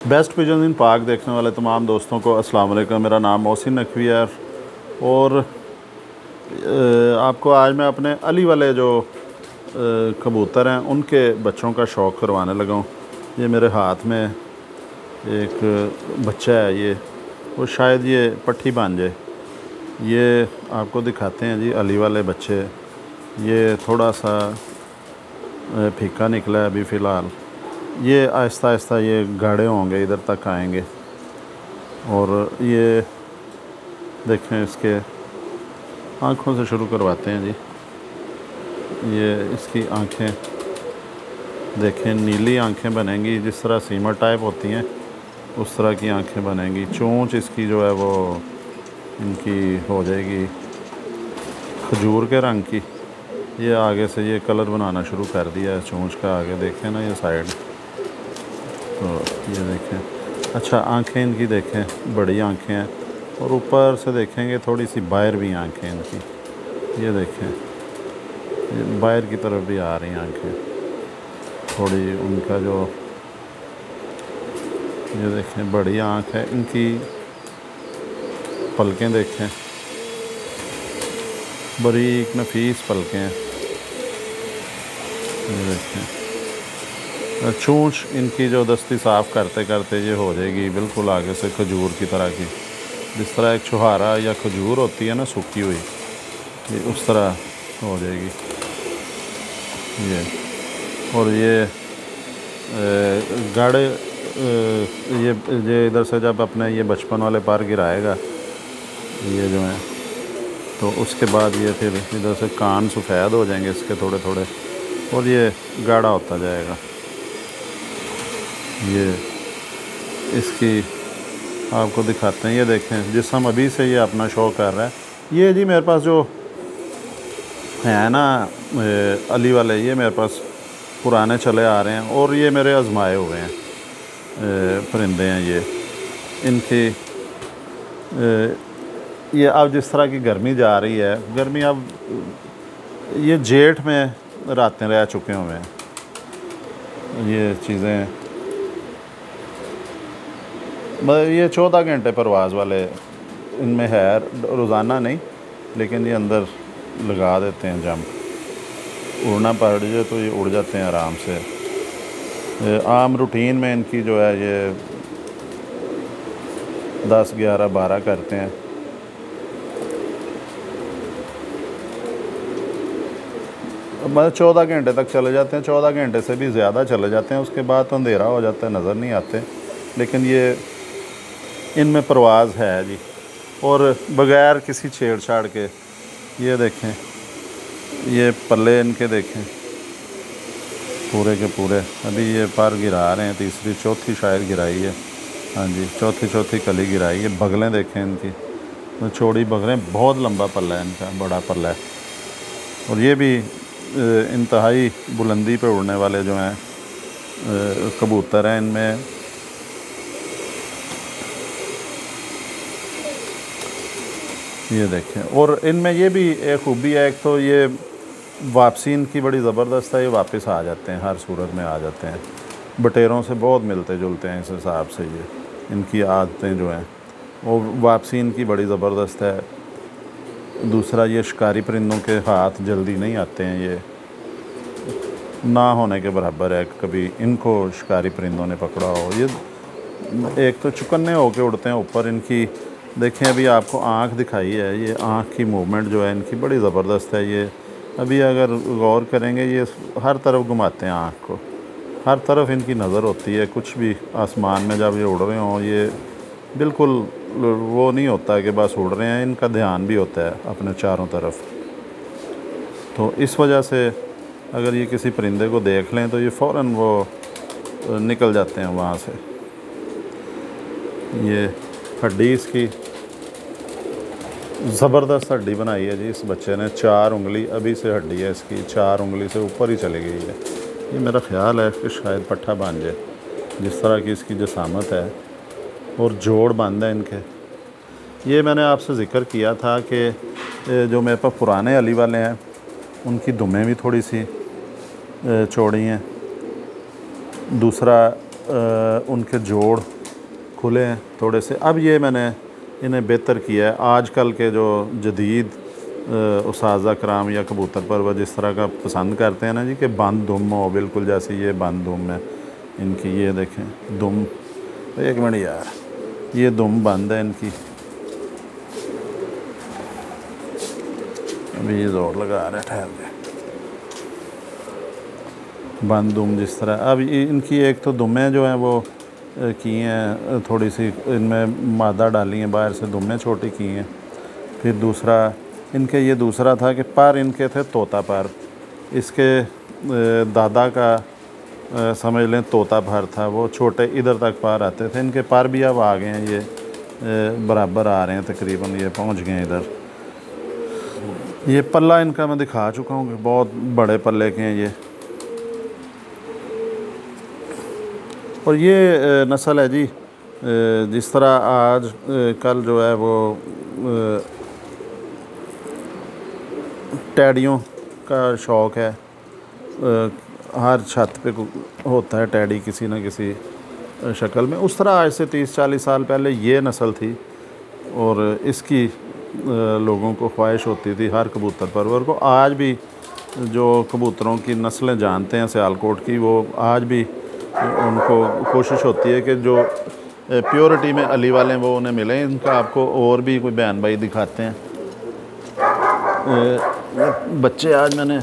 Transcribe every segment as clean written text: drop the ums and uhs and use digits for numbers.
Best pigeon इन पाक देखने वाले तमाम दोस्तों को अस्सलाम वालेकुम। मेरा नाम मोहसिन नकवी है और आपको आज मैं अपने अली वाले जो कबूतर हैं उनके बच्चों का शौक़ करवाने लगा हूँ। ये मेरे हाथ में एक बच्चा है, ये वो शायद ये पट्टी बन जाए। ये आपको दिखाते हैं जी अली वाले बच्चे। ये थोड़ा सा फीका निकला है अभी फ़िलहाल। ये आहिस्ता आहिस्ता ये गाढ़े होंगे, इधर तक आएंगे। और ये देखें, इसके आँखों से शुरू करवाते हैं जी। ये इसकी आँखें देखें, नीली आँखें बनेंगी, जिस तरह सीमर टाइप होती हैं उस तरह की आँखें बनेंगी। चोंच इसकी जो है वो इनकी हो जाएगी खजूर के रंग की। ये आगे से ये कलर बनाना शुरू कर दिया है चोंच का। आगे देखें ना, ये साइड, तो ये देखें। अच्छा, आंखें इनकी देखें, बड़ी आंखें हैं और ऊपर से देखेंगे थोड़ी सी बाहर भी आंखें इनकी। ये देखें, ये बाहर की तरफ भी आ रही आंखें थोड़ी। उनका जो ये देखें बड़ी आंख है इनकी। पलकें देखें, बारीक नफीस पलकें हैं। ये देखें, चोंच इनकी जो दस्ती साफ़ करते करते ये हो जाएगी बिल्कुल आगे से खजूर की तरह की। जिस तरह एक छुहारा या खजूर होती है ना सूखी हुई, ये उस तरह हो जाएगी ये। और ये गाढ़े ये इधर से जब अपने ये बचपन वाले पार गिराएगा ये जो है, तो उसके बाद ये फिर इधर से कान सफ़ेद हो जाएंगे इसके थोड़े थोड़े और ये गाढ़ा होता जाएगा। ये इसकी आपको दिखाते हैं। ये देखें, जिसम अभी से ये अपना शो कर रहा है। ये जी मेरे पास जो है ना अली वाले, ये मेरे पास पुराने चले आ रहे हैं और ये मेरे आजमाए हुए हैं परिंदे हैं ये। इनकी ये अब जिस तरह की गर्मी जा रही है, गर्मी अब ये जेठ में रातें रह चुके हुए हैं। ये चीज़ें ये 14 घंटे परवाज़ वाले इनमें है, रोज़ाना नहीं, लेकिन ये अंदर लगा देते हैं जंप। उड़ना पड़ जाए तो ये उड़ जाते हैं आराम से। आम रूटीन में इनकी जो है ये 10, 11, 12 करते हैं। मतलब 14 घंटे तक चले जाते हैं, 14 घंटे से भी ज़्यादा चले जाते हैं। उसके बाद तो अंधेरा हो जाता है, नज़र नहीं आते। लेकिन ये इनमें परवाज़ है जी, और बग़ैर किसी छेड़छाड़ के। ये देखें, ये पल्ले इनके देखें पूरे के पूरे। अभी ये पर गिरा रहे हैं, तीसरी चौथी शायद गिराई है। हाँ जी, चौथी कली गिराई है। बगलें देखें इनकी, तो चौड़ी बगलें, बहुत लंबा पल्ला है इनका, बड़ा पल्ला है। और ये भी इंतहाई बुलंदी पे उड़ने वाले जो हैं कबूतर हैं। इनमें ये देखें, और इनमें ये भी एक खूबी है, एक तो ये वापसी इनकी बड़ी ज़बरदस्त है। ये वापस आ जाते हैं, हर सूरत में आ जाते हैं। बटेरों से बहुत मिलते जुलते हैं इस हिसाब से। ये इनकी आदतें जो हैं, और वापसी इनकी बड़ी ज़बरदस्त है। दूसरा, ये शिकारी परिंदों के हाथ जल्दी नहीं आते हैं। ये ना होने के बराबर है कभी इनको शिकारी परिंदों ने पकड़ा हो। ये एक तो चुकन्ने होके उड़ते हैं ऊपर। इनकी देखें, अभी आपको आँख दिखाई है, ये आँख की मूवमेंट जो है इनकी बड़ी ज़बरदस्त है। ये अभी अगर गौर करेंगे, ये हर तरफ घुमाते हैं आँख को, हर तरफ इनकी नज़र होती है। कुछ भी आसमान में जब ये उड़ रहे हों, ये बिल्कुल वो नहीं होता कि बस उड़ रहे हैं, इनका ध्यान भी होता है अपने चारों तरफ। तो इस वजह से अगर ये किसी परिंदे को देख लें तो ये फ़ौरन वो निकल जाते हैं वहाँ से। ये हड्डी इसकी ज़बरदस्त हड्डी बनाई है जी इस बच्चे ने। 4 उंगली अभी से हड्डी है इसकी, 4 उंगली से ऊपर ही चली गई है। ये मेरा ख़्याल है कि शायद पट्ठा बांध जाए, जिस तरह की इसकी जसामत है और जोड़ बंद है इनके। ये मैंने आपसे ज़िक्र किया था कि जो मेरे पास पुराने अली वाले हैं उनकी दुमें भी थोड़ी सी चौड़ी हैं। दूसरा, उनके जोड़ खुले हैं थोड़े से। अब ये मैंने इन्हें बेहतर किया है। आजकल के जो जदीद उसाज़ा कराम या कबूतर परवर जिस तरह का पसंद करते हैं ना जी कि बंद दुम हो, बिल्कुल जैसे ये बंद दुम है इनकी। ये देखें दुम, एक मिनट यार, ये दुम बंद है इनकी। अभी ये जोर लगा रहे, ठहर गए। बंद दुम जिस तरह, अब इनकी एक तो दुमें जो हैं वो की हैं थोड़ी सी, इनमें मादा डाली हैं बाहर से, दुमें छोटी की हैं। फिर दूसरा इनके ये दूसरा था कि पर इनके थे तोता पर। इसके दादा का समझ लें तोता पर था, वो छोटे इधर तक पर आते थे। इनके पर भी अब आ गए हैं, ये बराबर आ रहे हैं तकरीबन, ये पहुंच गए हैं इधर। ये पल्ला इनका मैं दिखा चुका हूँ, बहुत बड़े पल्ले के हैं ये। और ये नस्ल है जी, जिस तरह आज कल जो है वो टैडियों का शौक़ है, हर छत पे होता है टैडी किसी न किसी शक्ल में। उस तरह आज से 30-40 साल पहले ये नस्ल थी और इसकी लोगों को ख्वाहिश होती थी हर कबूतर परवर को। आज भी जो कबूतरों की नस्लें जानते हैं सियालकोट की, वो आज भी उनको कोशिश होती है कि जो प्योरिटी में अली वाले हैं वो उन्हें मिलें। इनका आपको और भी कोई बयान भाई दिखाते हैं। बच्चे आज मैंने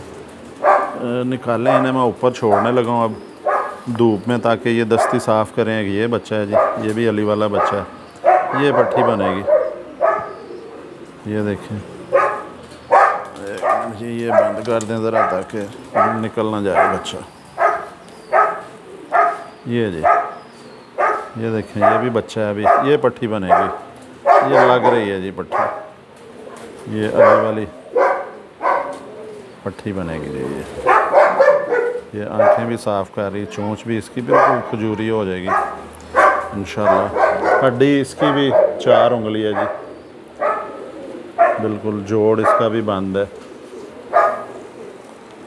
निकाले, इन्हें मैं ऊपर छोड़ने लगा हूँ अब धूप में, ताकि ये दस्ती साफ़ करें। ये बच्चा है जी, ये भी अली वाला बच्चा है। ये पट्टी बनेगी, ये देखें जी। ये बंद कर दें ज़रा ताकि निकल ना जाए बच्चा। ये जी, ये देखें, ये भी बच्चा है अभी। ये पट्टी बनेगी, ये लग रही है जी पट्टी। ये अली वाली पट्टी बनेगी जी। ये आंखें भी साफ़ कर रही, चोंच भी इसकी बिल्कुल खजूरी हो जाएगी इंशाल्लाह। हड्डी इसकी भी 4 उंगली है जी, बिल्कुल। जोड़ इसका भी बंद है।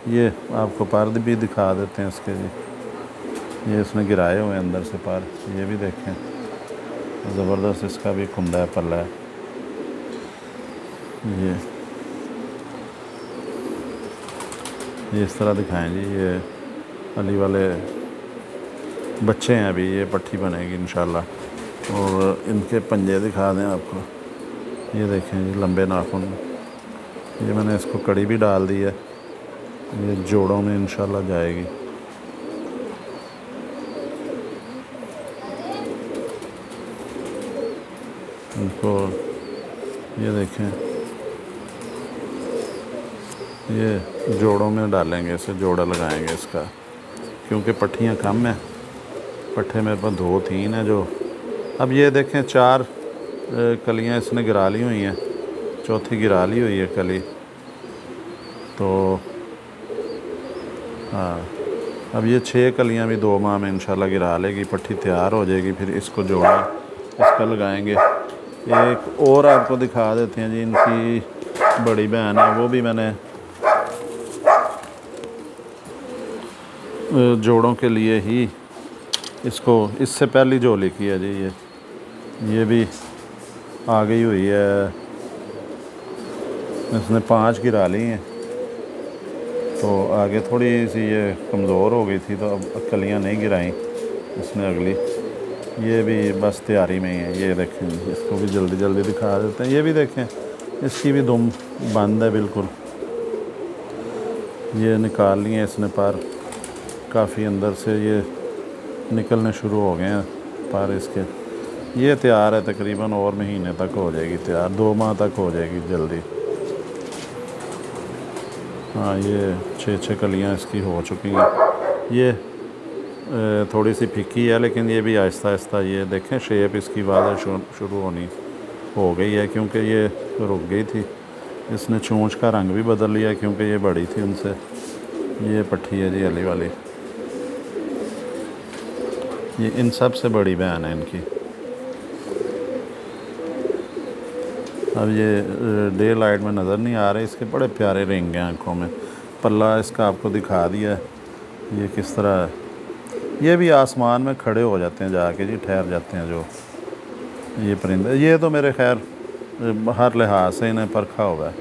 ये आपको पर भी दिखा देते हैं इसके जी। ये इसने गिराए हुए हैं अंदर से पर, ये भी देखें ज़बरदस्त इसका भी कुंदा है, पल्ला है। ये इस तरह दिखाएं जी। ये अली वाले बच्चे हैं अभी, ये पट्टी बनेगी इंशाल्लाह। और इनके पंजे दिखा दें आपको, ये देखें जी, लंबे नाखून। ये मैंने इसको कड़ी भी डाल दी है, ये जोड़ों में इंशाल्लाह जाएगी। इनको ये देखें, ये जोड़ों में डालेंगे, इसे जोड़ा लगाएंगे इसका, क्योंकि पट्टियाँ कम हैं। पट्टे मेरे पास 2-3 हैं जो। अब ये देखें 4 कलियाँ इसने गिरा ली हुई हैं, चौथी गिरा ली हुई है कली। तो हाँ, अब ये 6 कलियाँ भी 2 माह में इंशाल्लाह गिरा लेगी, पट्टी तैयार हो जाएगी। फिर इसको जोड़ा इसका लगाएंगे। एक और आपको दिखा देते हैं जी, इनकी बड़ी बहन है, वो भी मैंने जोड़ों के लिए ही इसको इससे पहली जोली की है जी। ये भी आ गई हुई है, इसने 5 गिरा ली हैं। तो आगे थोड़ी सी ये कमज़ोर हो गई थी, तो अब कलियाँ नहीं गिराई इसने अगली। ये भी बस तैयारी में ही है। ये देखें, इसको भी जल्दी जल्दी दिखा देते हैं। ये भी देखें, इसकी भी दुम बंद है बिल्कुल। ये निकाल लिए इसने पर, काफ़ी अंदर से ये निकलने शुरू हो गए हैं पर इसके। ये तैयार है, तकरीबन और महीने तक हो जाएगी तैयार, 2 माह तक हो जाएगी जल्दी। हाँ, ये 6 कलियाँ इसकी हो चुकी हैं। ये थोड़ी सी फीकी है, लेकिन ये भी आहिस्ता आहिस्ता, ये देखें शेप इसकी वाज़ह शुरू होनी हो गई है, क्योंकि ये रुक गई थी। इसने चोंच का रंग भी बदल लिया क्योंकि ये बड़ी थी उनसे। ये पट्टी है जी अली वाली, ये इन सब से बड़ी बहन है इनकी। अब ये डे लाइट में नज़र नहीं आ रहे, इसके बड़े प्यारे रिंग हैं आँखों में। पल्ला इसका आपको दिखा दिया है, ये किस तरह ये भी आसमान में खड़े हो जाते हैं जाके जी, ठहर जाते हैं जो ये परिंदे। ये तो मेरे खैर हर लिहाज से इन्हें परखा हुआ है।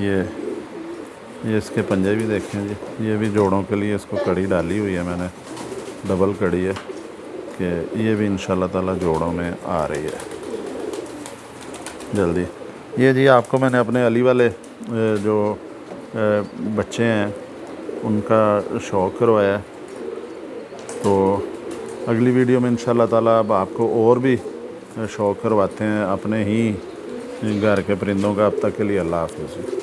ये इसके पंजे भी देखें जी, ये भी जोड़ों के लिए इसको कड़ी डाली हुई है मैंने, डबल कड़ी है कि ये भी इंशाल्लाह ताला जोड़ों में आ रही है जल्दी। ये जी आपको मैंने अपने अली वाले जो बच्चे हैं उनका शौक़ करवाया। तो अगली वीडियो में इंशाल्लाह ताला अब आपको और भी शौक़ करवाते हैं अपने ही घर के परिंदों का। अब तक के लिए अल्लाह हाफ़िज़।